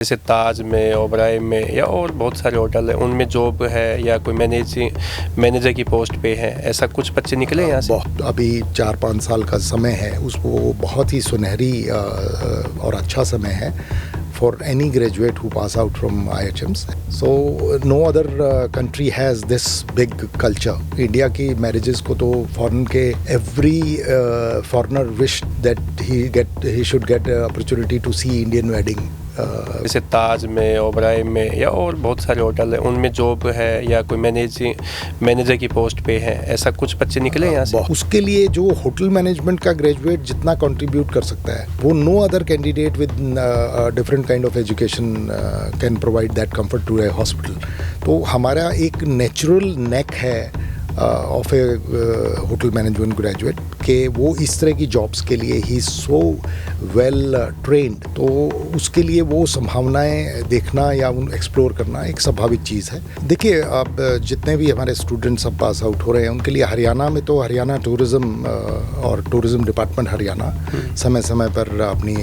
जैसे ताज में, ओबराय में या और बहुत सारे होटल हैं, उनमें जॉब है या कोई मैनेजर की पोस्ट पे है, ऐसा कुछ बच्चे निकले यहाँ से? बहुत अभी 4-5 साल का समय है, उसको बहुत ही सुनहरी और अच्छा समय है for any graduate who pass out from IHMs. So no other country has this big culture. India की marriages को तो foreign के every foreigner wish that he should get opportunity to see Indian wedding. जैसे ताज में, ओबराय में या और बहुत सारे होटल हैं, उनमें जॉब है या कोई मैनेजर की पोस्ट पे है, ऐसा कुछ बच्चे निकले यहाँ से? उसके लिए जो होटल मैनेजमेंट का ग्रेजुएट जितना कंट्रीब्यूट कर सकता है, वो no other candidate with different kind of education can provide that comfort to a hospital. तो हमारा एक नेचुरल नेक है of a hotel management graduate के वो इस तरह की जॉब्स के लिए ही सो वेल ट्रेंड. तो उसके लिए वो संभावनाएं देखना या उन एक्सप्लोर करना एक स्वाभाविक चीज़ है. देखिए, अब जितने भी हमारे स्टूडेंट्स अब पास आउट हो रहे हैं, उनके लिए हरियाणा में तो हरियाणा टूरिज़्म और टूरिज़्म डिपार्टमेंट हरियाणा समय समय पर अपनी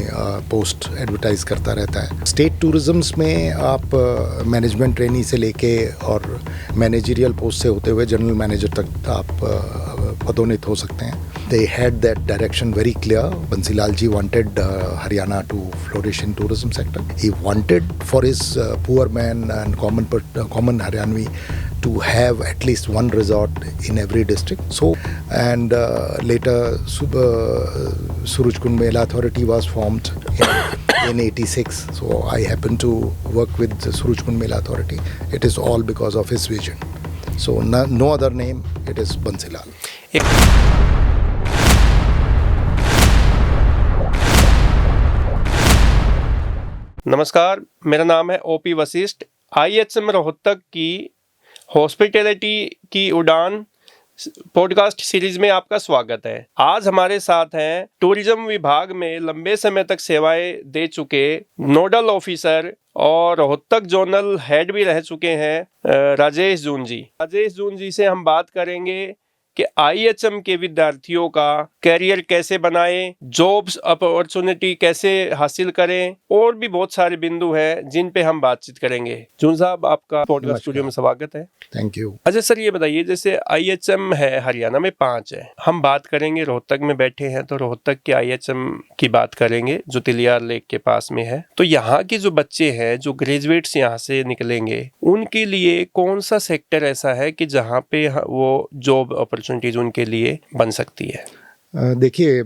पोस्ट एडवर्टाइज करता रहता है. स्टेट टूरिज़म्स में आप मैनेजमेंट ट्रेनी से लेके और मैनेजरियल पोस्ट से होते हुए जनरल मैनेजर तक आप पदोन्नत हो सकते हैं. They had that direction very clear. Bansilal ji wanted Haryana to flourish in tourism sector. He wanted for his poor man and common Haryanvi to have at least one resort in every district. So, and later Surajkund Mela Authority was formed in 86. So I happened to work with the Surajkund Mela Authority. It is all because of his vision. So no other name, it is Bansilal. नमस्कार, मेरा नाम है OP Vashishtha. IHM Rohtak की hospitality की उड़ान podcast series में आपका स्वागत है. आज हमारे साथ हैं टूरिज्म विभाग में लंबे समय तक सेवाएं दे चुके नोडल ऑफिसर और रोहतक जोनल हेड भी रह चुके हैं राजेश जून जी. राजेश जून जी से हम बात करेंगे कि IHM के विद्यार्थियों का कैरियर कैसे बनाएं, जॉब्स अपॉर्चुनिटी कैसे हासिल करें, और भी बहुत सारे बिंदु हैं जिन पे हम बातचीत करेंगे. जून साहब, आपका पॉडकास्ट स्टूडियो में स्वागत है. Thank you. अच्छा सर, ये बताइए, जैसे IHM है हरियाणा में 5 है, हम बात करेंगे रोहतक में बैठे हैं तो रोहतक के IHM की बात करेंगे जो तिलियार लेक के पास में है. तो यहाँ के जो बच्चे हैं, जो ग्रेजुएट्स यहाँ से निकलेंगे, उनके लिए कौन सा सेक्टर ऐसा है कि जहाँ पे वो जॉब अपॉर्चुनिटीज उनके लिए बन सकती है? देखिए,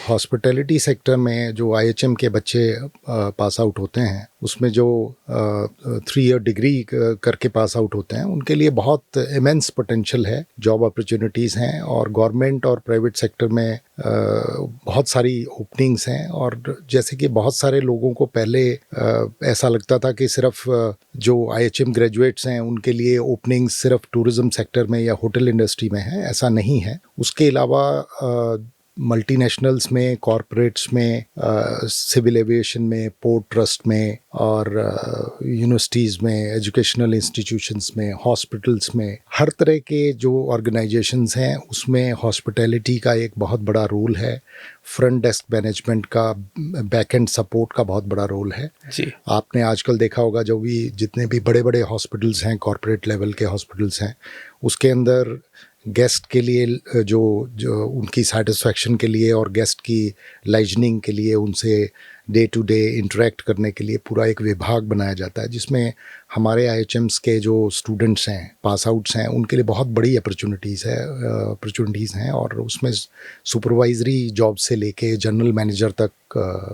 हॉस्पिटैलिटी सेक्टर में जो IHM के बच्चे पास आउट होते हैं, उसमें जो 3 ईयर डिग्री करके पास आउट होते हैं, उनके लिए बहुत इमेंस पोटेंशियल है, जॉब अपॉर्चुनिटीज़ हैं, और गवर्नमेंट और प्राइवेट सेक्टर में बहुत सारी ओपनिंग्स हैं. और जैसे कि बहुत सारे लोगों को पहले ऐसा लगता था कि सिर्फ जो IHM ग्रेजुएट्स हैं उनके लिए ओपनिंग्स सिर्फ टूरिज़्म सेक्टर में या होटल इंडस्ट्री में है, ऐसा नहीं है. उसके अलावा मल्टीनेशनल्स में, कॉरपोरेट्स में, सिविल एविएशन में, पोर्ट ट्रस्ट में, और यूनिवर्सिटीज़ में, एजुकेशनल इंस्टीट्यूशंस में, हॉस्पिटल्स में, हर तरह के जो ऑर्गेनाइजेशंस हैं उसमें हॉस्पिटैलिटी का एक बहुत बड़ा रोल है. फ्रंट डेस्क मैनेजमेंट का, बैक एंड सपोर्ट का बहुत बड़ा रोल है जी. आपने आजकल देखा होगा, जो भी जितने भी बड़े बड़े हॉस्पिटल्स हैं, कॉरपोरेट लेवल के हॉस्पिटल्स हैं, उसके अंदर गेस्ट के लिए जो उनकी सेटिस्फैक्शन के लिए और गेस्ट की लाइजनिंग के लिए, उनसे डे टू डे इंटरेक्ट करने के लिए पूरा एक विभाग बनाया जाता है, जिसमें हमारे IHMs के जो स्टूडेंट्स हैं, पास आउट्स हैं, उनके लिए बहुत बड़ी अपॉर्चुनिटीज़ हैं. और उसमें सुपरवाइजरी जॉब से लेके जनरल मैनेजर तक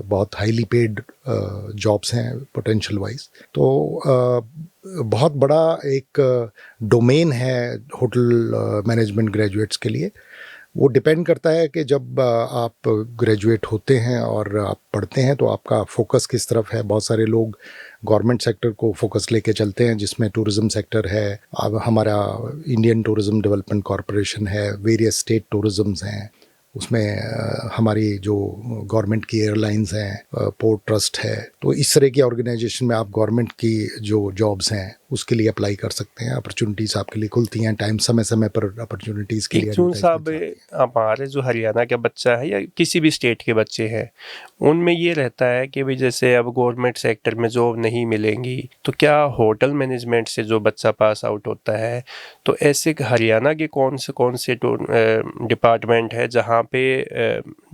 बहुत हाईली पेड जॉब्स हैं पोटेंशियल वाइज. तो बहुत बड़ा एक डोमेन है होटल मैनेजमेंट ग्रेजुएट्स के लिए. वो डिपेंड करता है कि जब आप ग्रेजुएट होते हैं और आप पढ़ते हैं तो आपका फोकस किस तरफ है. बहुत सारे लोग गवर्नमेंट सेक्टर को फोकस लेके चलते हैं, जिसमें टूरिज़्म सेक्टर है, अब हमारा इंडियन टूरिज़्म डेवलपमेंट कॉरपोरेशन है, वेरियस स्टेट टूरिज़म्स हैं, उसमें हमारी जो गवर्नमेंट की एयरलाइंस हैं, पोर्ट ट्रस्ट है, तो इस तरह की ऑर्गेनाइजेशन में आप गवर्नमेंट की जो जॉब्स हैं उसके लिए अप्लाई कर सकते हैं। अपॉर्चुनिटीज़ आपके लिए खुलती हैं, टाइम समय समय पर अपॉर्चुनिटीज़ के लिए एक साहब, एडवर्टाइजमेंट आती है। हमारे जो हरियाणा का बच्चा है या किसी भी स्टेट के बच्चे हैं, उनमें ये रहता है कि भाई जैसे अब गवर्नमेंट सेक्टर में जॉब नहीं मिलेंगी, तो क्या होटल मैनेजमेंट से जो बच्चा पास आउट होता है, तो ऐसे हरियाणा के कौन से डिपार्टमेंट है जहाँ पे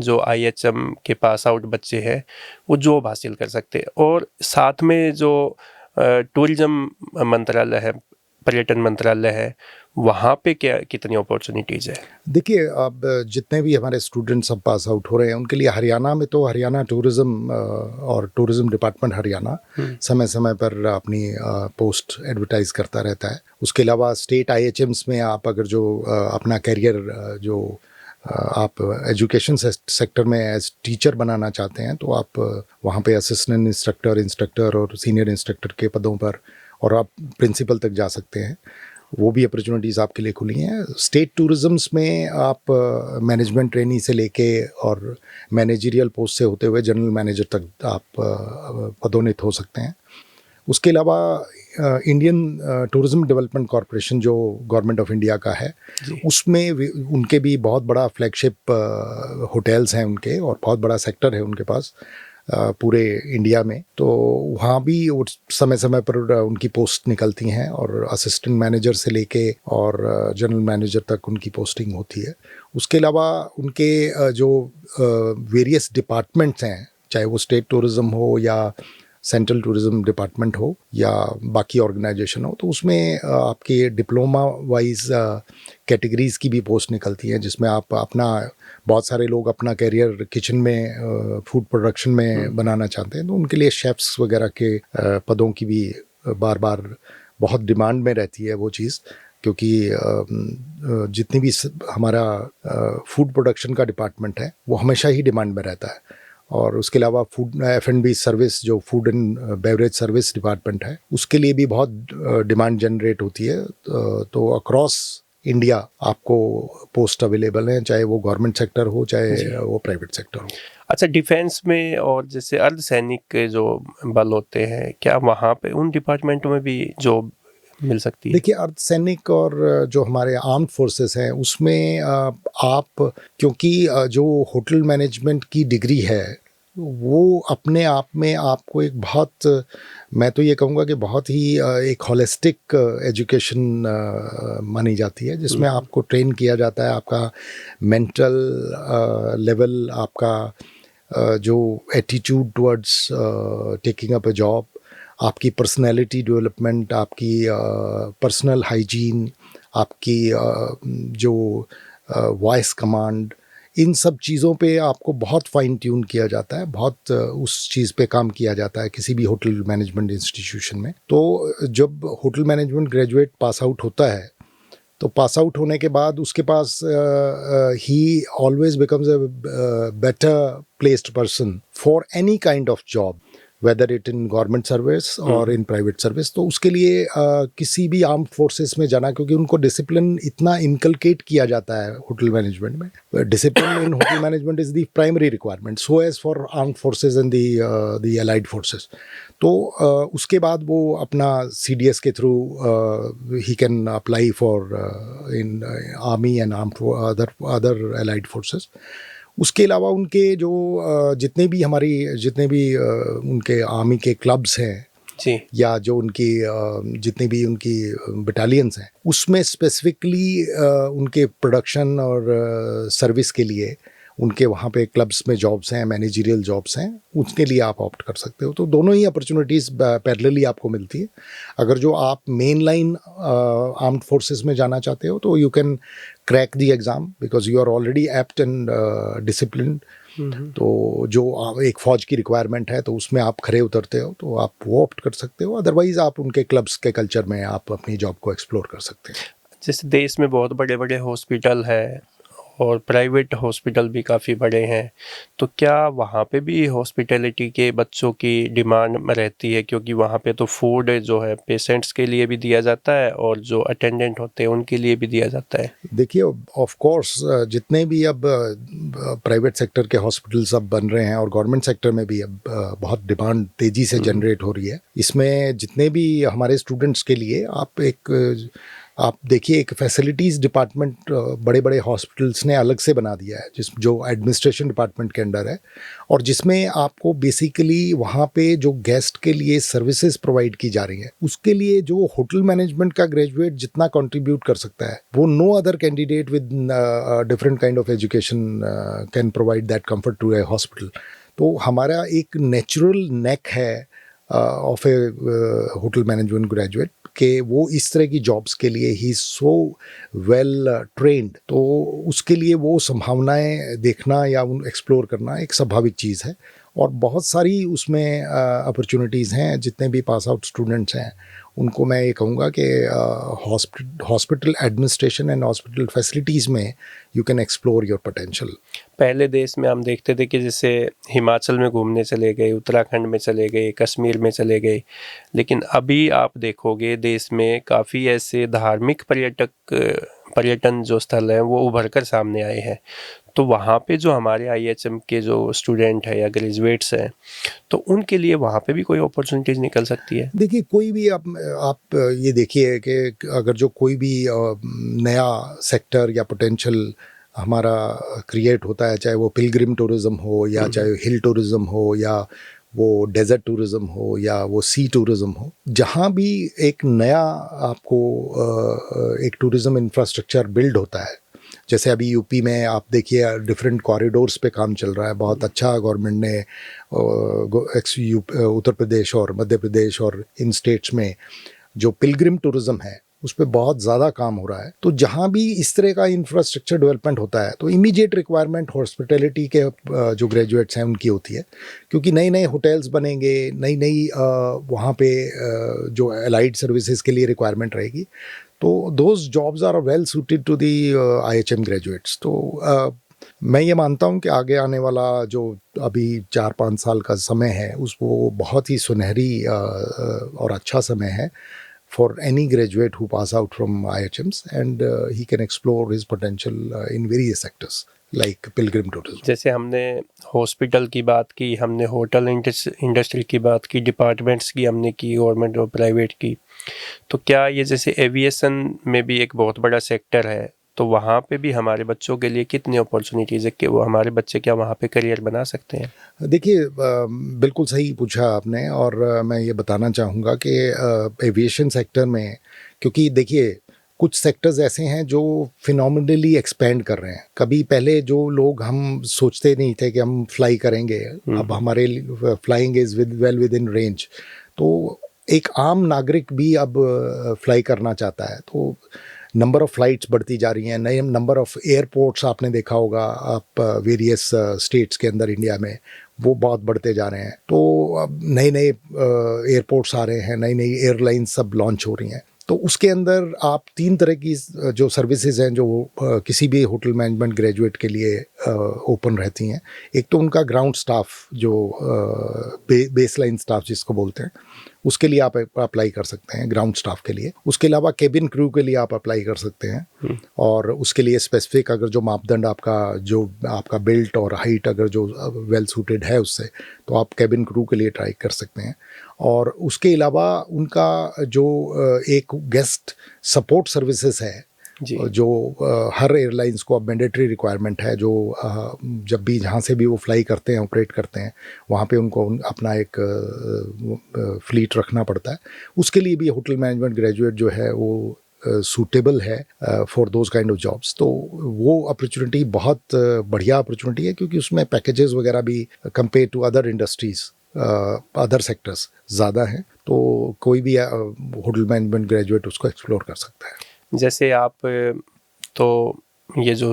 जो IHM के पास आउट बच्चे हैं वो जॉब हासिल कर सकते हैं? और साथ में जो टूरिज्म मंत्रालय है, पर्यटन मंत्रालय है, वहाँ पे क्या कितनी अपॉर्चुनिटीज़ है? देखिए, अब जितने भी हमारे स्टूडेंट्स अब पास आउट हो रहे हैं उनके लिए हरियाणा में तो हरियाणा टूरिज़्म और टूरिज़्म डिपार्टमेंट हरियाणा समय समय पर अपनी पोस्ट एडवर्टाइज करता रहता है। उसके अलावा स्टेट IHMs में आप अगर जो अपना करियर जो आप एजुकेशन सेक्टर में एज टीचर बनाना चाहते हैं तो आप वहाँ पे असिस्टेंट इंस्ट्रक्टर और सीनियर इंस्ट्रक्टर के पदों पर, और आप प्रिंसिपल तक जा सकते हैं। वो भी अपॉर्चुनिटीज़ आपके लिए खुली हैं। स्टेट टूरिज़म्स में आप मैनेजमेंट ट्रेनी से लेके और मैनेजरियल पोस्ट से होते हुए जनरल मैनेजर तक आप पदोन्नत हो सकते हैं। उसके अलावा इंडियन टूरिज़्म डेवलपमेंट कॉरपोरेशन जो गवर्नमेंट ऑफ इंडिया का है, उसमें उनके भी बहुत बड़ा फ्लैगशिप होटल्स हैं उनके, और बहुत बड़ा सेक्टर है उनके पास पूरे इंडिया में। तो वहाँ भी समय समय पर उनकी पोस्ट निकलती हैं और असिस्टेंट मैनेजर से लेके और जनरल मैनेजर तक उनकी पोस्टिंग होती है। उसके अलावा उनके जो वेरियस डिपार्टमेंट्स हैं, चाहे वो स्टेट टूरिज़्म हो या सेंट्रल टूरिज़्म डिपार्टमेंट हो या बाकी ऑर्गेनाइजेशन हो, तो उसमें आपके डिप्लोमा वाइज कैटेगरीज़ की भी पोस्ट निकलती हैं, जिसमें आप अपना, बहुत सारे लोग अपना करियर किचन में फूड प्रोडक्शन में बनाना चाहते हैं, तो उनके लिए शेफ्स वगैरह के पदों की भी बार बार बहुत डिमांड में रहती है वो चीज़, क्योंकि जितनी भी हमारा फूड प्रोडक्शन का डिपार्टमेंट है वो हमेशा ही डिमांड में रहता है। और उसके अलावा फूड F&B सर्विस, जो food and beverage service department है, उसके लिए भी बहुत डिमांड जनरेट होती है। तो अक्रॉस इंडिया आपको पोस्ट अवेलेबल हैं, चाहे वो गवर्नमेंट सेक्टर हो चाहे वो प्राइवेट सेक्टर हो। अच्छा, डिफेंस में और जैसे अर्धसैनिक के जो बल होते हैं, क्या वहाँ पे उन डिपार्टमेंटों में भी जॉब मिल सकती है? देखिए, अर्धसैनिक और जो हमारे आर्म्ड फोर्सेस हैं उसमें आप, क्योंकि जो होटल मैनेजमेंट की डिग्री है वो अपने आप में आपको एक बहुत, मैं तो ये कहूँगा कि बहुत ही एक होलिस्टिक एजुकेशन मानी जाती है, जिसमें आपको ट्रेन किया जाता है। आपका मेंटल लेवल, आपका जो attitude towards taking up a job, आपकी पर्सनैलिटी डेवलपमेंट, आपकी पर्सनल हाइजीन, आपकी जो वॉइस कमांड, इन सब चीज़ों पे आपको बहुत फाइन ट्यून किया जाता है, बहुत उस चीज़ पे काम किया जाता है किसी भी होटल मैनेजमेंट इंस्टीट्यूशन में। तो जब hotel management graduate pass out होता है, तो पास आउट होने के बाद उसके पास ही always becomes a better placed person for any kind of job, whether it in government service और इन प्राइवेट सर्विस। तो उसके लिए किसी भी आर्म्ड फोर्सेस में जाना, क्योंकि उनको डिसिप्लिन इतना इनकलकेट किया जाता है होटल मैनेजमेंट में। Discipline in hotel management is the primary requirement, so as for armed forces and the allied forces. तो उसके बाद वो अपना CDS के थ्रू ही can apply for in army and armed other allied forces. उसके अलावा उनके जो जितने भी उनके आर्मी के क्लब्स हैं जी, या जो उनकी जितनी भी उनकी बटालियंस हैं, उसमें स्पेसिफिकली उनके प्रोडक्शन और सर्विस के लिए उनके वहाँ पे क्लब्स में जॉब्स हैं, मैनेजरियल जॉब्स हैं, उसके लिए आप ऑप्ट कर सकते हो। तो दोनों ही अपॉर्चुनिटीज़ पैरेलली आपको मिलती है। अगर जो आप मेन लाइन आर्म्ड फोर्सेस में जाना चाहते हो तो you can crack the exam because you are already apt and disciplined. तो जो एक फ़ौज की रिक्वायरमेंट है तो उसमें आप खरे उतरते हो तो आप वो ऑप्ट कर सकते हो। अदरवाइज़ आप उनके क्लब्स के कल्चर में आप अपनी जॉब को एक्सप्लोर कर सकते हैं। जैसे देश में बहुत बड़े बड़े हॉस्पिटल है और प्राइवेट हॉस्पिटल भी काफ़ी बड़े हैं, तो क्या वहाँ पे भी हॉस्पिटैलिटी के बच्चों की डिमांड रहती है? क्योंकि वहाँ पे तो फूड जो है पेशेंट्स के लिए भी दिया जाता है और जो अटेंडेंट होते हैं उनके लिए भी दिया जाता है। देखिए, ऑफ कोर्स जितने भी अब प्राइवेट सेक्टर के हॉस्पिटल्स अब बन रहे हैं और गवर्नमेंट सेक्टर में भी अब बहुत डिमांड तेज़ी से जनरेट हो रही है। इसमें जितने भी हमारे स्टूडेंट्स के लिए आप देखिए, एक फैसिलिटीज़ डिपार्टमेंट बड़े बड़े हॉस्पिटल्स ने अलग से बना दिया है, जो एडमिनिस्ट्रेशन डिपार्टमेंट के अंडर है, और जिसमें आपको बेसिकली वहाँ पे जो गेस्ट के लिए सर्विसेज प्रोवाइड की जा रही हैं, उसके लिए जो होटल मैनेजमेंट का ग्रेजुएट जितना कंट्रीब्यूट कर सकता है, वो no other candidate with different kind of education can provide that comfort to a hospital. तो हमारा एक नेचुरल नेक है of a hotel management graduate कि वो इस तरह की जॉब्स के लिए ही सो वेल ट्रेंड, तो उसके लिए वो संभावनाएं देखना या उन एक्सप्लोर करना एक स्वाभाविक चीज़ है। और बहुत सारी उसमें अपॉर्चुनिटीज़ हैं। जितने भी पास आउट स्टूडेंट्स हैं उनको मैं ये कहूँगा कि hospital administration and hospital facilities में you can explore your potential. पहले देश में हम देखते थे कि जैसे हिमाचल में घूमने चले गए, उत्तराखंड में चले गए, कश्मीर में चले गए, लेकिन अभी आप देखोगे देश में काफ़ी ऐसे धार्मिक पर्यटन जो स्थल हैं वो उभर कर सामने आए हैं। तो वहाँ पे जो हमारे IHM के जो स्टूडेंट हैं या ग्रेजुएट्स हैं, तो उनके लिए वहाँ पे भी कोई अपॉर्चुनिटीज़ निकल सकती है? देखिए, कोई भी आप ये देखिए कि अगर जो कोई भी नया सेक्टर या पोटेंशियल हमारा क्रिएट होता है, चाहे वो पिलग्रिम टूरिज़्म हो या चाहे हिल टूरिज़्म हो या वो डेजर्ट टूरिज़्म हो या वो सी टूरिज़्म हो, जहाँ भी एक नया आपको एक टूरिज़्म इंफ्रास्ट्रक्चर बिल्ड होता है, जैसे अभी यूपी में आप देखिए डिफरेंट कॉरिडोर्स पे काम चल रहा है, बहुत अच्छा गवर्नमेंट ने उत्तर प्रदेश और मध्य प्रदेश और इन स्टेट्स में जो पिलग्रिम टूरिज़्म है उस पर बहुत ज़्यादा काम हो रहा है। तो जहाँ भी इस तरह का इंफ्रास्ट्रक्चर डेवलपमेंट होता है तो इमीडिएट रिक्वायरमेंट हॉस्पिटैलिटी के जो ग्रेजुएट्स हैं उनकी होती है, क्योंकि नए नए होटल्स बनेंगे, नई वहाँ पे जो अलाइड सर्विसेज के लिए रिक्वायरमेंट रहेगी, तो those jobs are well suited to the IHM graduates. तो मैं ये मानता हूँ कि आगे आने वाला जो अभी 4-5 साल का समय है उसको बहुत ही सुनहरी और अच्छा समय है for any graduate who pass out from IHMs, and he can explore his potential in various sectors like pilgrim tourism. जैसे हमने हॉस्पिटल की बात की, हमने होटल इंडस्ट्री की बात की, डिपार्टमेंट्स की हमने की, गवर्नमेंट और प्राइवेट की, तो क्या ये जैसे एविएशन में भी एक बहुत बड़ा सेक्टर है, तो वहाँ पे भी हमारे बच्चों के लिए कितनी अपॉर्चुनिटीज़ है कि वो हमारे बच्चे क्या वहाँ पे करियर बना सकते हैं? देखिए, बिल्कुल सही पूछा आपने, और मैं ये बताना चाहूँगा कि एविएशन सेक्टर में, क्योंकि देखिए कुछ सेक्टर्स ऐसे हैं जो फिनोमिनली एक्सपेंड कर रहे हैं। कभी पहले जो लोग हम सोचते नहीं थे कि हम फ्लाई करेंगे, अब हमारे flying is well with in range, तो एक आम नागरिक भी अब फ्लाई करना चाहता है। तो नंबर ऑफ़ फ्लाइट्स बढ़ती जा रही हैं, नए नंबर ऑफ़ एयरपोर्ट्स आपने देखा होगा आप वेरियस स्टेट्स के अंदर इंडिया में, वो बहुत बढ़ते जा रहे हैं। तो अब नए एयरपोर्ट्स आ रहे हैं, नई एयरलाइंस सब लॉन्च हो रही हैं। तो उसके अंदर आप 3 तरह की जो सर्विसेज हैं जो किसी भी होटल मैनेजमेंट ग्रेजुएट के लिए ओपन रहती हैं। एक तो उनका ग्राउंड स्टाफ, जो बेसलाइन स्टाफ जिसको बोलते हैं, उसके लिए आप अप्लाई कर सकते हैं, ग्राउंड स्टाफ के लिए। उसके अलावा केबिन क्रू के लिए आप अप्लाई कर सकते हैं, और उसके लिए स्पेसिफिक अगर जो मापदंड आपका बिल्ट और हाइट अगर जो वेल सूटेड है उससे, तो आप केबिन क्रू के लिए ट्राई कर सकते हैं। और उसके अलावा उनका जो एक गेस्ट सपोर्ट सर्विसेज है, जो हर एयरलाइंस को अब मैंडेटरी रिक्वायरमेंट है, जो जब भी जहाँ से भी वो फ्लाई करते हैं, ऑपरेट करते हैं, वहाँ पे उनको अपना एक फ्लीट रखना पड़ता है। उसके लिए भी होटल मैनेजमेंट ग्रेजुएट जो है वो सूटेबल है for those kind of jobs. तो वो अपॉर्चुनिटी बहुत बढ़िया अपॉर्चुनिटी है, क्योंकि उसमें पैकेजेस वगैरह भी compare to other industries, other sectors ज़्यादा हैं। तो कोई भी होटल मैनेजमेंट ग्रेजुएट उसको एक्सप्लोर कर सकता है। जैसे आप तो ये जो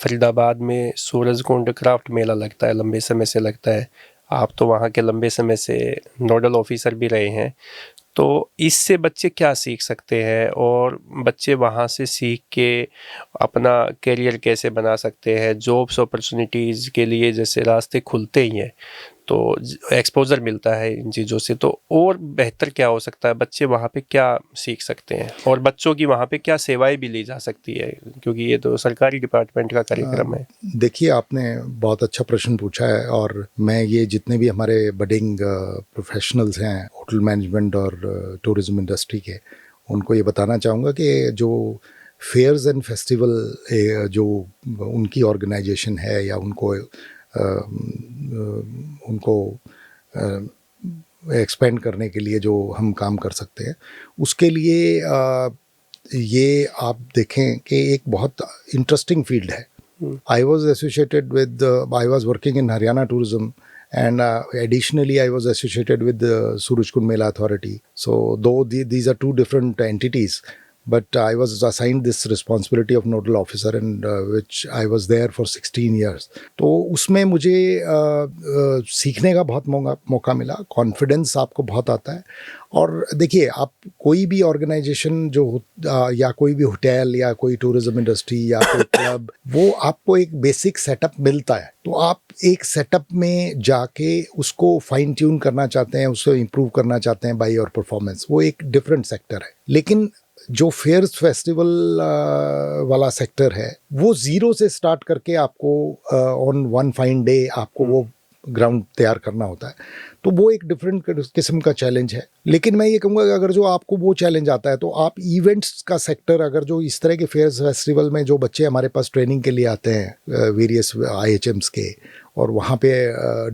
फरीदाबाद में सूरजकुंड क्राफ्ट मेला लगता है, लंबे समय से लगता है, आप तो वहाँ के लंबे समय से नोडल ऑफिसर भी रहे हैं, तो इससे बच्चे क्या सीख सकते हैं और बच्चे वहाँ से सीख के अपना करियर कैसे बना सकते हैं? जॉब्स अपॉर्चुनिटीज़ के लिए जैसे रास्ते खुलते ही हैं, तो एक्सपोज़र मिलता है इन चीज़ों से, तो और बेहतर क्या हो सकता है? बच्चे वहाँ पे क्या सीख सकते हैं और बच्चों की वहाँ पे क्या सेवाएं भी ली जा सकती है, क्योंकि ये तो सरकारी डिपार्टमेंट का कार्यक्रम है। देखिए, आपने बहुत अच्छा प्रश्न पूछा है और मैं ये जितने भी हमारे बडिंग प्रोफेशनल्स हैं होटल मैनेजमेंट और टूरिज्म इंडस्ट्री के, उनको ये बताना चाहूँगा कि जो फेयर्स एंड फेस्टिवल जो उनकी ऑर्गेनाइजेशन है या उनको एक्सपेंड करने के लिए जो हम काम कर सकते हैं, उसके लिए ये आप देखें कि एक बहुत इंटरेस्टिंग फील्ड है. I was associated with, I was working in Haryana tourism, and additionally I was associated with the Surajkund Mela Authority. So though these are two different entities, but I was assigned this responsibility of nodal officer, and which I was there for 16 years. तो उसमें मुझे सीखने का बहुत मौका मिला. Confidence आपको बहुत आता है. और देखिए, आप कोई भी ऑर्गेनाइजेशन जो या कोई भी होटल या कोई टूरिज्म इंडस्ट्री या कोई क्लब, वो आपको एक बेसिक सेटअप मिलता है. तो आप एक सेटअप में जाके उसको फाइन ट्यून करना चाहते हैं, उसको इम्प्रूव करना चाहते हैं बाय योर परफॉर्मेंस. वो एक डिफरेंट सेक्टर है. लेकिन जो फेयर्स फेस्टिवल वाला सेक्टर है, वो जीरो से स्टार्ट करके आपको ऑन वन फाइन डे आपको वो ग्राउंड तैयार करना होता है. तो वो एक डिफरेंट किस्म का चैलेंज है. लेकिन मैं ये कहूँगा कि अगर जो आपको वो चैलेंज आता है, तो आप इवेंट्स का सेक्टर, अगर जो इस तरह के फेयर्स फेस्टिवल में जो बच्चे हमारे पास ट्रेनिंग के लिए आते हैं वेरियस IHMs के, और वहाँ पे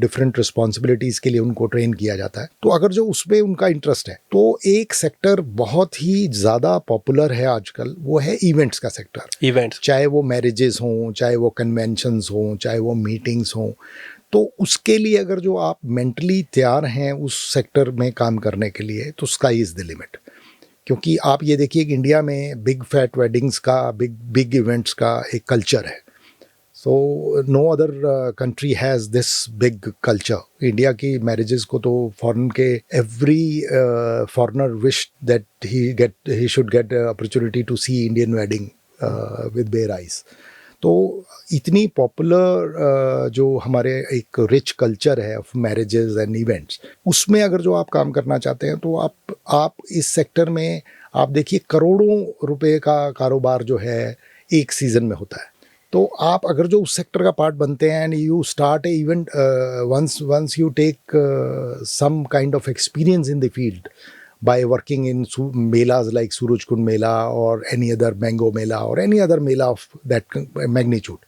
डिफरेंट रिस्पॉन्सिबिलिटीज़ के लिए उनको ट्रेन किया जाता है, तो अगर जो उसमें उनका इंटरेस्ट है, तो एक सेक्टर बहुत ही ज़्यादा पॉपुलर है आजकल, वो है इवेंट्स का सेक्टर. इवेंट्स, चाहे वो मैरिजेस हों, चाहे वो कन्वेंशंस हों, चाहे वो मीटिंग्स हों, तो उसके लिए अगर जो आप मेंटली तैयार हैं उस सेक्टर में काम करने के लिए, तो स्काई इज़ द लिमिट. क्योंकि आप ये देखिए कि इंडिया में बिग फैट वेडिंग्स का, बिग इवेंट्स का एक कल्चर है. So no other country has this big culture. India की मैरिजेस को तो फॉरेन के every foreigner wish that he should get opportunity to see Indian wedding with bare eyes. तो इतनी पॉपुलर जो हमारे एक रिच कल्चर है ऑफ मैरिजेस एंड इवेंट्स, उसमें अगर जो आप काम करना चाहते हैं, तो आप इस सेक्टर में आप देखिए करोड़ों रुपए का कारोबार जो है एक सीज़न में होता है. तो आप अगर जो उस सेक्टर का पार्ट बनते हैं and you start a event, once you take some kind of experience in the field by working in melas like Surajkund Mela or any other Mango Mela or any other Mela of that magnitude,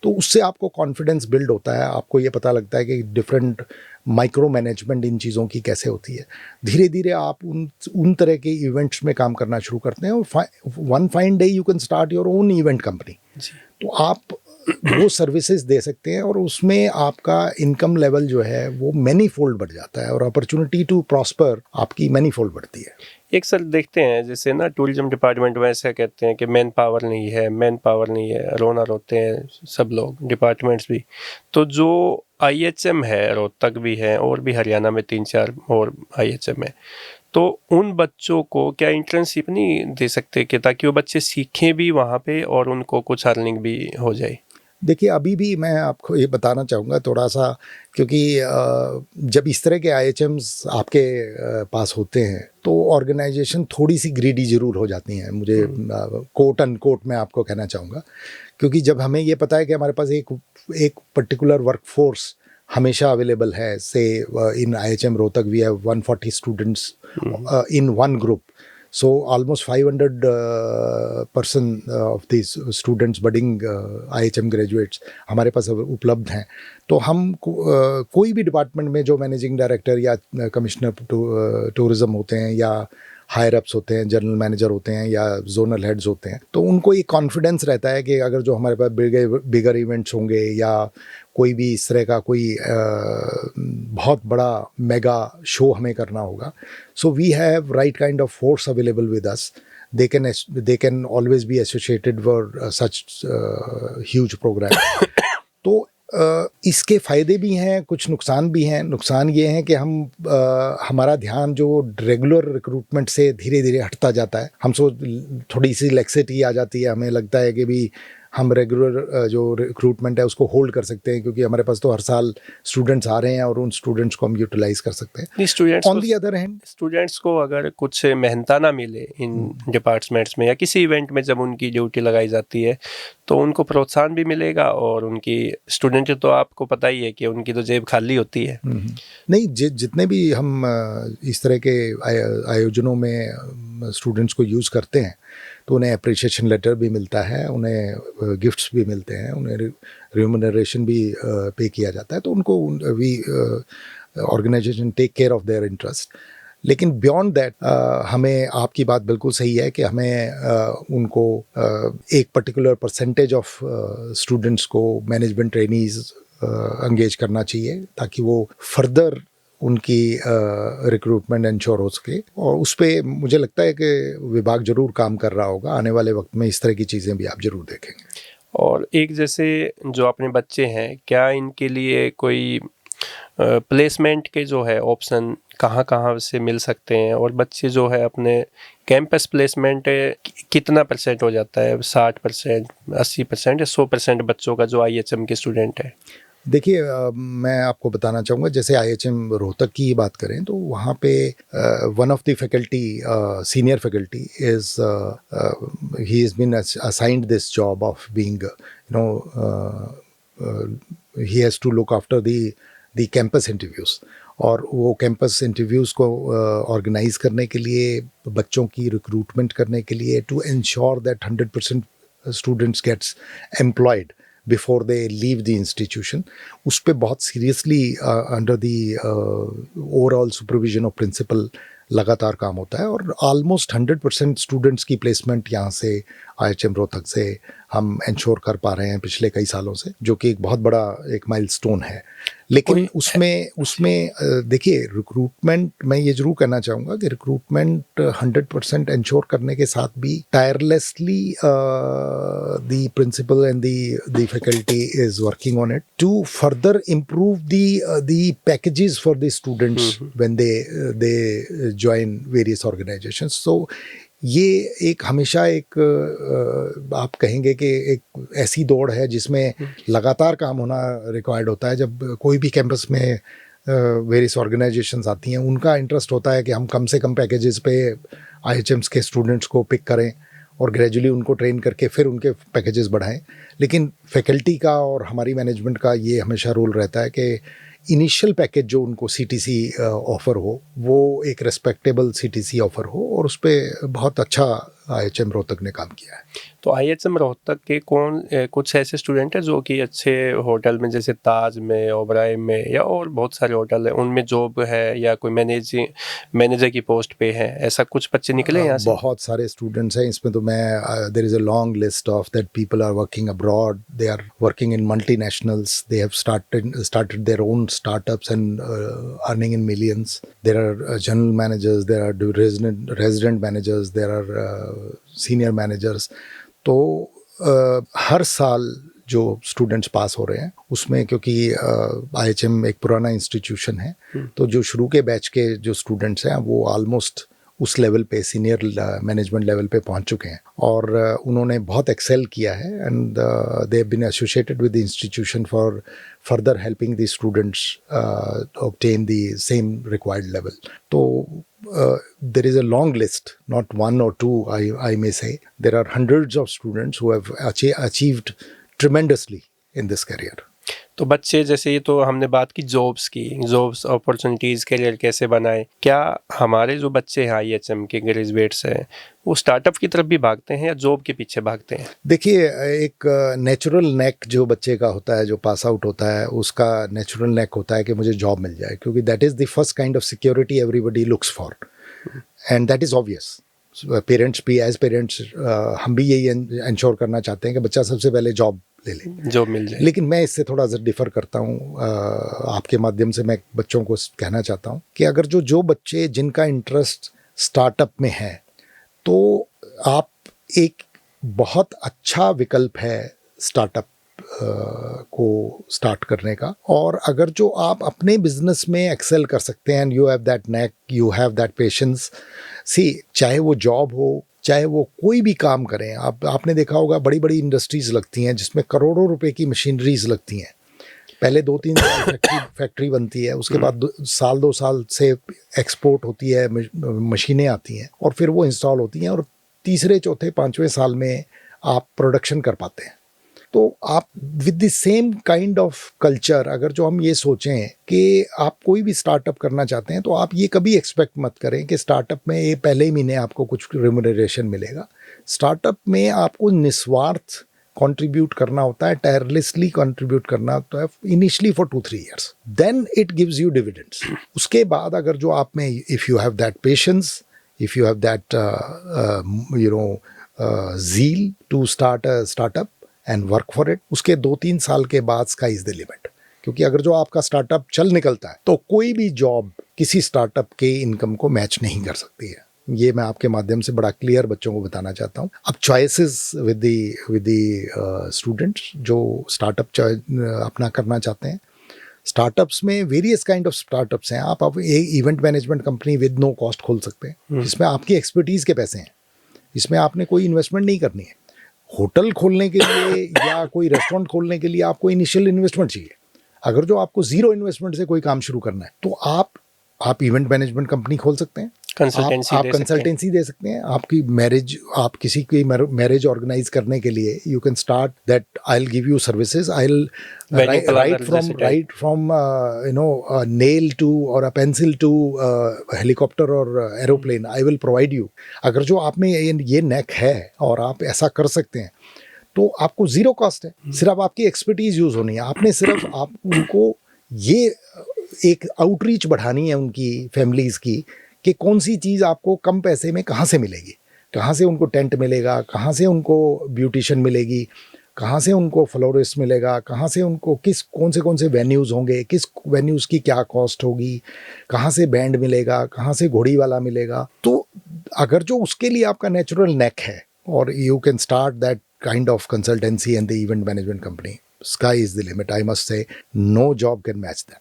तो उससे आपको confidence build होता है. आपको ये पता लगता है कि डिफरेंट माइक्रो मैनेजमेंट इन चीज़ों की कैसे होती है. धीरे धीरे आप उन तरह के इवेंट्स में काम करना शुरू करते हैं, और one fine day you can start your own event company. तो आप वो सर्विसेज दे सकते हैं, और उसमें आपका इनकम लेवल जो है वो मैनी फोल्ड बढ़ जाता है, और अपॉर्चुनिटी टू प्रॉस्पर आपकी मैनी फोल्ड बढ़ती है. एक सर देखते हैं, जैसे ना टूरिज्म डिपार्टमेंट में ऐसा कहते हैं कि मैन पावर नहीं है, रोना रोते हैं सब लोग, डिपार्टमेंट्स भी. तो जो IHM है, रोहतक भी है और भी हरियाणा में 3-4 और IHM है, तो उन बच्चों को क्या इंटर्नशिप नहीं दे सकते कि ताकि वो बच्चे सीखें भी वहाँ पे और उनको कुछ अर्निंग भी हो जाए? देखिए, अभी भी मैं आपको ये बताना चाहूँगा थोड़ा सा, क्योंकि जब इस तरह के IHMs आपके पास होते हैं, तो ऑर्गेनाइजेशन थोड़ी सी ग्रीडी ज़रूर हो जाती हैं. मुझे कोट एंड कोट मैं आपको कहना चाहूँगा, क्योंकि जब हमें ये पता है कि हमारे पास एक पर्टिकुलर वर्कफोर्स हमेशा अवेलेबल है. Say in IHM Rohtak we have 140 students in one group. So almost 500 person of these students budding IHM graduates हमारे पास उपलब्ध हैं. तो हम कोई भी डिपार्टमेंट में जो मैनेजिंग डायरेक्टर या कमिश्नर टूरिज्म होते हैं, या हायर अप्स होते हैं, जनरल मैनेजर होते हैं, या जोनल हेड्स होते हैं, तो उनको एक कॉन्फिडेंस रहता है कि अगर जो हमारे पास बिगर इवेंट्स होंगे, या कोई भी इस तरह का कोई बहुत बड़ा मेगा शो हमें करना होगा, so we have right kind of force available with us. they can always be associated for such huge program. तो इसके फ़ायदे भी हैं, कुछ नुकसान भी हैं। नुकसान ये है कि हमारा ध्यान जो रेगुलर रिक्रूटमेंट से धीरे-धीरे हटता जाता है। थोड़ी-सी लैक्सिटी आ जाती है, हमें लगता है कि भी हम रेगुलर जो रिक्रूटमेंट है उसको होल्ड कर सकते हैं, क्योंकि हमारे पास तो हर साल स्टूडेंट्स आ रहे हैं और उन स्टूडेंट्स को हम यूटिलाइज़ कर सकते हैं। On the other hand, students को अगर कुछ मेहनता ना मिले इन डिपार्टमेंट्स में या किसी इवेंट में जब उनकी ड्यूटी लगाई जाती है, तो उनको प्रोत्साहन भी मिलेगा और उनकी स्टूडेंट तो आपको पता ही है कि उनकी तो जेब खाली होती है। नहीं, जितने भी हम इस तरह के आयोजनों में स्टूडेंट्स को यूज़ करते हैं, तो उन्हें अप्रिशिएशन लेटर भी मिलता है, उन्हें गिफ्ट्स भी मिलते हैं, उन्हें रिम्यूनरेशन भी पे किया जाता है, तो उनको we organisation take care of their interest. लेकिन बियॉन्ड दैट हमें, आपकी बात बिल्कुल सही है कि हमें उनको एक पर्टिकुलर परसेंटेज ऑफ स्टूडेंट्स को मैनेजमेंट ट्रेनीज एंगेज करना चाहिए, ताकि वो फर्दर उनकी रिक्रूटमेंट इंश्योर हो सके। और उस पर मुझे लगता है कि विभाग जरूर काम कर रहा होगा। आने वाले वक्त में इस तरह की चीज़ें भी आप जरूर देखेंगे। और एक जैसे जो अपने बच्चे हैं, क्या इनके लिए कोई प्लेसमेंट के जो है ऑप्शन कहाँ कहाँ से मिल सकते हैं, और बच्चे जो है अपने कैंपस प्लेसमेंट कितना परसेंट हो जाता है, 60%, 80% या 100% बच्चों का जो IHM के स्टूडेंट है? देखिए, मैं आपको बताना चाहूँगा, जैसे IHM रोहतक की बात करें तो वहाँ पे one of the faculty, senior faculty is he is been assigned this job of being, you know, he has to look after the campus interviews. और वो कैंपस इंटरव्यूज़ को ऑर्गेनाइज करने के लिए, बच्चों की रिक्रूटमेंट करने के लिए, to ensure that 100% students gets employed before they leave the institution, उस पर बहुत seriously under the overall supervision of principal लगातार काम होता है। और ऑलमोस्ट 100% स्टूडेंट्स की प्लेसमेंट यहाँ से IHM रोहतक से हम इंश्योर कर पा रहे हैं पिछले कई सालों से, जो कि एक बहुत बड़ा एक माइलस्टोन है। लेकिन उसमें देखिए, रिक्रूटमेंट, मैं ये जरूर कहना चाहूँगा कि रिक्रूटमेंट 100% इंश्योर करने के साथ भी tirelessly the principal and the faculty is working on it to further improve the packages for the students when they join various organisations. So ये एक हमेशा एक आप कहेंगे कि एक ऐसी दौड़ है जिसमें लगातार काम होना रिक्वायर्ड होता है। जब कोई भी कैंपस में वेरियस ऑर्गेनाइजेशंस आती हैं, उनका इंटरेस्ट होता है कि हम कम से कम पैकेजेस पे IHMs के स्टूडेंट्स को पिक करें और ग्रेजुअली उनको ट्रेन करके फिर उनके पैकेजेस बढ़ाएं। लेकिन फैकल्टी का और हमारी मैनेजमेंट का ये हमेशा रोल रहता है कि इनिशियल पैकेज जो उनको CTC ऑफ़र हो, वो एक रेस्पेक्टेबल CTC ऑफ़र हो, और उस पर बहुत अच्छा IHM रोहतक ने काम किया है। तो IHM रोहतक के कुछ ऐसे स्टूडेंट हैं जो कि अच्छे होटल में, जैसे ताज में, ओबराय में, या और बहुत सारे होटल हैं, उनमें जॉब है या कोई मैनेजर की पोस्ट पे है, ऐसा कुछ बच्चे निकले यहाँ से? बहुत सारे स्टूडेंट्स हैं इसमें। तो मैं there is a long list of that people are working abroad, they are working in multinationals, they have started their own startups and earning in millions. There are general managers, there are resident managers, there are senior managers. तो हर साल जो students pass हो रहे हैं उसमें, क्योंकि IHM एक पुराना इंस्टीट्यूशन है, तो जो शुरू के बैच के जो स्टूडेंट्स हैं वो ऑलमोस्ट उस लेवल पे, सीनियर मैनेजमेंट लेवल पे पहुंच चुके हैं, और उन्होंने बहुत एक्सेल किया है, and they have been associated with the institution for further helping the students obtain the same required level. तो there is a long list, not one or two, I may say. There are hundreds of students who have achieved tremendously in this career. तो बच्चे, जैसे ये तो हमने बात की jobs opportunities, career कैसे बनाए, क्या हमारे जो बच्चे हैं IHM के ग्रेजुएट्स हैं, वो स्टार्टअप की तरफ भी भागते हैं या जॉब के पीछे भागते हैं? देखिए, एक नेचुरल नेक जो बच्चे का होता है, जो पास आउट होता है, उसका नेचुरल नेक होता है कि मुझे जॉब मिल जाए, क्योंकि that is the first kind of security everybody looks for, and that is obvious. Parents भी, एज पेरेंट्स हम भी यही इंश्योर करना चाहते हैं कि बच्चा सबसे पहले जॉब ले ले, जॉब मिल जाए। लेकिन मैं इससे थोड़ा सा डिफ़र करता हूँ। आपके माध्यम से मैं बच्चों को कहना चाहता हूँ कि अगर जो बच्चे जिनका इंटरेस्ट स्टार्टअप में है, तो आप एक बहुत अच्छा विकल्प है स्टार्टअप को स्टार्ट करने का। और अगर जो आप अपने बिजनेस में एक्सेल कर सकते हैं, you have that knack, you have that patience, see चाहे वो जॉब हो, चाहे वो कोई भी काम करें, आपने देखा होगा बड़ी बड़ी इंडस्ट्रीज लगती हैं जिसमें करोड़ों रुपए की मशीनरीज लगती हैं। पहले 2-3 साल फैक्ट्री बनती है, उसके बाद साल 2 साल से एक्सपोर्ट होती है, मशीनें आती हैं और फिर वो इंस्टॉल होती हैं और तीसरे चौथे 5वें साल में आप प्रोडक्शन कर पाते हैं। तो आप with the same kind of culture, अगर जो हम ये सोचें कि आप कोई भी स्टार्टअप करना चाहते हैं तो आप ये कभी एक्सपेक्ट मत करें कि स्टार्टअप में ये पहले ही महीने आपको कुछ रिम्यूनरेशन मिलेगा। स्टार्टअप में आपको निस्वार्थ कंट्रीब्यूट करना होता है, टायरलेसली कंट्रीब्यूट करना होता है, initially for 2-3 years, then it gives you dividends. उसके बाद अगर जो आप में, if you have that patience, if you have that zeal to start a startup and work for it, उसके 2-3 साल के बाद sky is the limit। क्योंकि अगर जो आपका स्टार्टअप चल निकलता है तो कोई भी जॉब किसी स्टार्टअप के इनकम को मैच नहीं कर सकती है। ये मैं आपके माध्यम से बड़ा क्लियर बच्चों को बताना चाहता हूँ। अब चॉइसेस विद द स्टूडेंट्स जो स्टार्टअप अपना करना चाहते हैं, स्टार्टअप्स में वेरियस काइंड ऑफ स्टार्टअप्स हैं। आप event management company with no cost खोल सकते हैं, जिसमें आपकी एक्सपर्टीज के पैसे हैं, इसमें आपने कोई इन्वेस्टमेंट नहीं करनी है। होटल खोलने के लिए या कोई रेस्टोरेंट खोलने के लिए आपको इनिशियल इन्वेस्टमेंट चाहिए। अगर जो आपको जीरो इन्वेस्टमेंट से कोई काम शुरू करना है तो आप इवेंट मैनेजमेंट कंपनी खोल सकते हैं, आप कंसल्टेंसी दे सकते हैं। आपकी मैरिज, आप किसी की मैरिज ऑर्गेनाइज करने के लिए you can start that, I will give you services, I will right from nail to और अ पेंसिल टू हेलीकॉप्टर और aeroplane, I will provide you. अगर जो आप में ये नेक है और आप ऐसा कर सकते हैं तो आपको जीरो कॉस्ट है, सिर्फ आपकी एक्सपर्टीज यूज होनी है। आपने सिर्फ आप उनको ये एक आउटरीच बढ़ानी है उनकी फैमिलीज की कि कौन सी चीज़ आपको कम पैसे में कहाँ से मिलेगी, कहाँ से उनको टेंट मिलेगा, कहाँ से उनको ब्यूटिशियन मिलेगी, कहाँ से उनको फ्लोरिस्ट मिलेगा, कहाँ से उनको कौन से वेन्यूज़ होंगे, किस वेन्यूज़ की क्या कॉस्ट होगी, कहाँ से बैंड मिलेगा, कहाँ से घोड़ी वाला मिलेगा। तो अगर जो उसके लिए आपका नेचुरल नेक है और you can start that kind of consultancy and the event management company, sky is the limit. I must say no job can match that.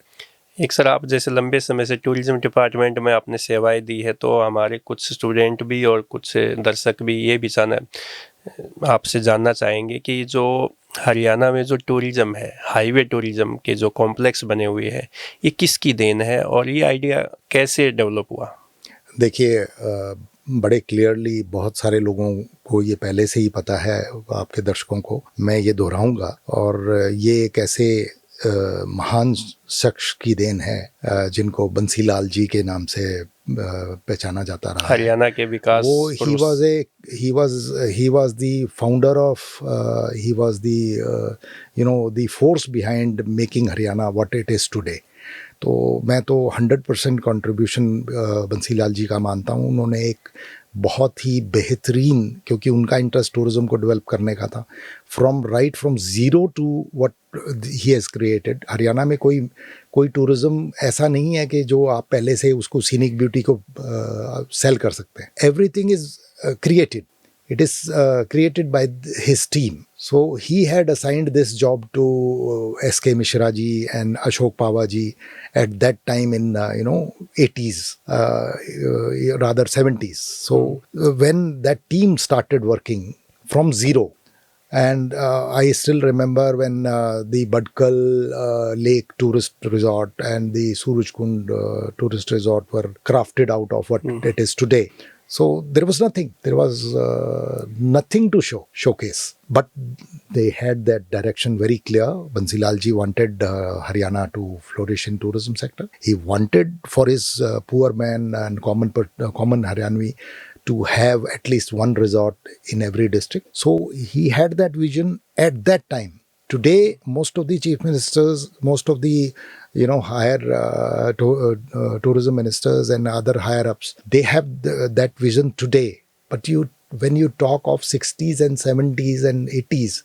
एक सर, आप जैसे लंबे समय से टूरिज्म डिपार्टमेंट में आपने सेवाएं दी है, तो हमारे कुछ स्टूडेंट भी और कुछ दर्शक भी ये भी आपसे जानना चाहेंगे कि जो हरियाणा में जो टूरिज्म है, हाईवे टूरिज्म के जो कॉम्प्लेक्स बने हुए हैं, ये किसकी देन है और ये आइडिया कैसे डेवलप हुआ? देखिए, बड़े क्लियरली बहुत सारे लोगों को ये पहले से ही पता है, आपके दर्शकों को मैं ये दोहराऊंगा, और ये एक ऐसे महान शख्स की देन है जिनको बंसीलाल जी के नाम से पहचाना जाता रहा। हरियाणा के विकास, वो he was the founder of he was the the force behind making Haryana what it is today। तो मैं तो 100% कंट्रीब्यूशन बंसीलाल जी का मानता हूँ। उन्होंने एक बहुत ही बेहतरीन, क्योंकि उनका इंटरेस्ट टूरिज्म को डेवलप करने का था, from zero to what he has created. Haryana में कोई टूरिज्म ऐसा नहीं है कि जो आप पहले से उसको सीनिक ब्यूटी को सेल कर सकते हैं। Everything is created, it is created by his team. So he had assigned this job to S.K. Mishra ji and Ashok Pava ji at that time in 80s, rather 70s. So when that team started working from zero, and I still remember when the Badkal Lake Tourist Resort and the Surajkund Tourist Resort were crafted out of what it is today. So there was nothing. There was nothing to showcase. But they had that direction very clear. Bansilal ji wanted Haryana to flourish in tourism sector. He wanted for his poor man and common Haryanvi to have at least one resort in every district. So he had that vision at that time. Today, most of the chief ministers, most of the higher tourism ministers and other higher ups, they have that vision today. But when you talk of 60s and 70s and 80s,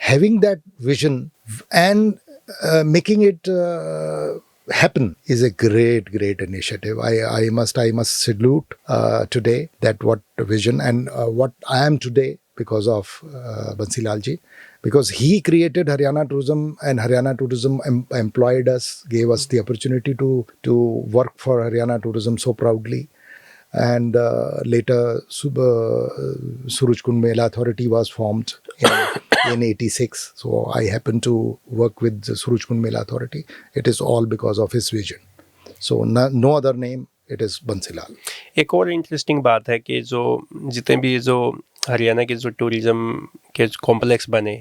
having that vision and making it happen is a great initiative. I must salute today that what vision and what I am today because of Bansilal ji, because he created Haryana Tourism, and Haryana Tourism employed us, gave us the opportunity to work for Haryana Tourism so proudly. And later Suraj Kund Mela Authority was formed in 86. So I happened to work with the Suraj Kund Mela Authority. It is all because of his vision. So no other name, it is Bansilal. एक और interesting बात है कि जो जितने भी जो हरियाणा के जो टूरिज्म के कॉम्प्लेक्स बने,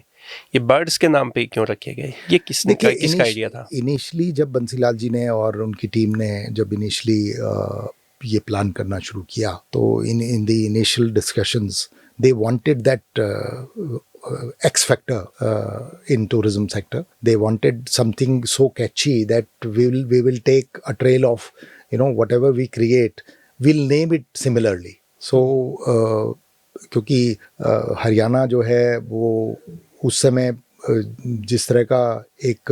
ये बर्ड्स के नाम पे क्यों रखे गए? ये किसका आइडिया था? इनिशियली जब बंसीलाल जी ने और उनकी टीम ने जब इनिशियली ये प्लान करना शुरू किया, तो in the initial discussions they wanted that X factor in tourism sector. They wanted something so catchy that we will take a trail of, whatever we create, we'll name it similarly. So क्योंकि हरियाणा जो है वो उस समय जिस तरह का एक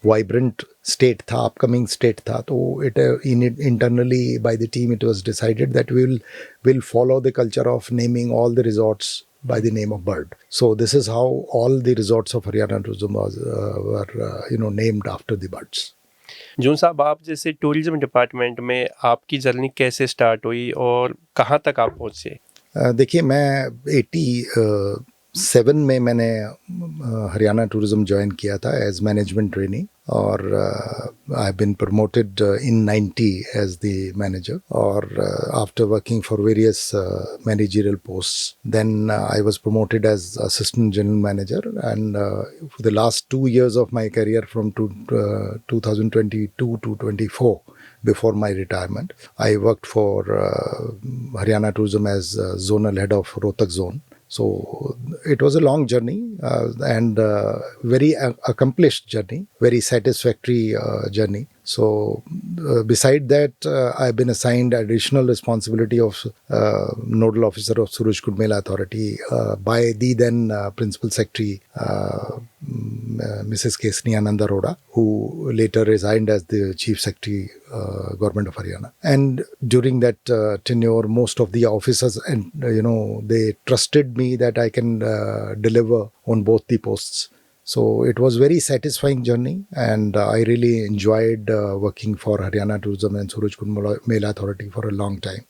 वाइब्रेंट स्टेट था, अपकमिंग स्टेट था, तो it internally by the team it was decided that we will follow the culture of naming all the resorts by the name of bird. So this is how all the resorts of Haryana Tourism were named after the birds. जून साहब, आप जैसे tourism department में आपकी journey कैसे start हुई और कहाँ तक आप पहुँचे? देखिए, मैं 87 में मैंने हरियाणा टूरिज्म ज्वाइन किया था एज मैनेजमेंट ट्रेनी, और I have been promoted in 90 as the manager, और after working for various managerial posts then I was promoted as assistant general manager, and for the last 2 years of my career from 2022 to 24, before my retirement, I worked for Haryana Tourism as zonal head of Rohtak zone. So it was a long journey and very accomplished journey, very satisfactory journey. So beside that, I've been assigned additional responsibility of nodal officer of Suraj Kund Mela Authority by the then principal secretary, Mrs. Kesni Ananda Roda, who later resigned as the chief secretary, government of Haryana. And during that tenure, most of the officers, and they trusted me that I can deliver on both the posts. So it was very satisfying journey, and I really enjoyed working for Haryana Tourism and Suraj Kund Mela Authority for a long time.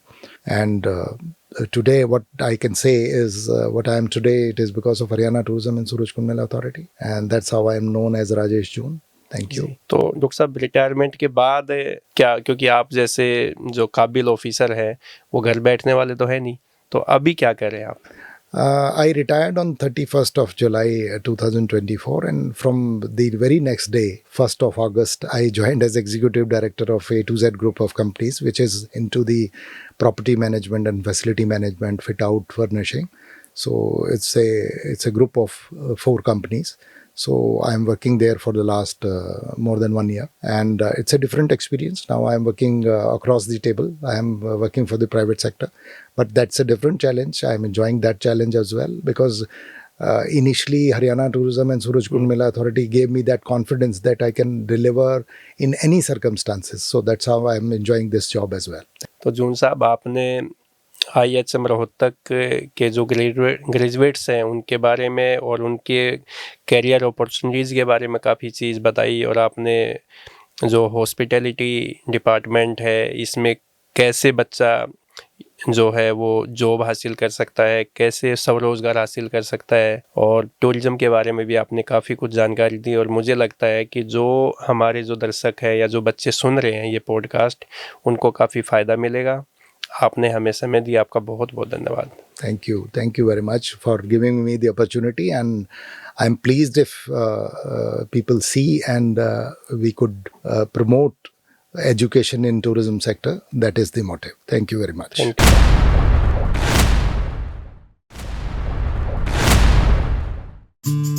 And today, what I can say is, what I am today, it is because of Haryana Tourism and Suraj Kund Mela Authority, and that's how I am known as Rajesh June. Thank you. तो doctor साहब, retirement के बाद क्या, क्योंकि आप जैसे जो काबिल ऑफिसर है वो घर बैठने वाले तो है नहीं, तो अभी क्या कर रहे हैं आप? I retired on 31st of July 2024, and from the very next day, 1st of August, I joined as Executive Director of A to Z Group of Companies, which is into the property management and facility management, fit out, furnishing. So it's a group of 4 companies. So I'm working there for the last more than 1 year, and it's a different experience. Now I'm working across the table. I am working for the private sector, but that's a different challenge. I'm enjoying that challenge as well, because initially Haryana Tourism and Suraj Kund Mela Authority gave me that confidence that I can deliver in any circumstances. So that's how I'm enjoying this job as well. तो जून साहब, आपने IHM Rohtak के जो graduates हैं उनके बारे में और उनके कैरियर अपॉर्चुनिटीज़ के बारे में काफ़ी चीज़ बताई, और आपने जो हॉस्पिटैलिटी डिपार्टमेंट है इसमें कैसे बच्चा जो है वो जॉब हासिल कर सकता है, कैसे स्वरोज़गार हासिल कर सकता है, और टूरिज़्म के बारे में भी आपने काफ़ी कुछ जानकारी दी। और मुझे लगता है कि जो हमारे जो दर्शक है या जो बच्चे सुन रहे हैं ये पॉडकास्ट, उनको काफ़ी फ़ायदा मिलेगा। आपने हमें समय दिया, आपका बहुत बहुत धन्यवाद। Thank you very much for giving me the opportunity, and I'm pleased if people see and we could promote education in tourism sector. That is the motive. Thank you very much. Thank you.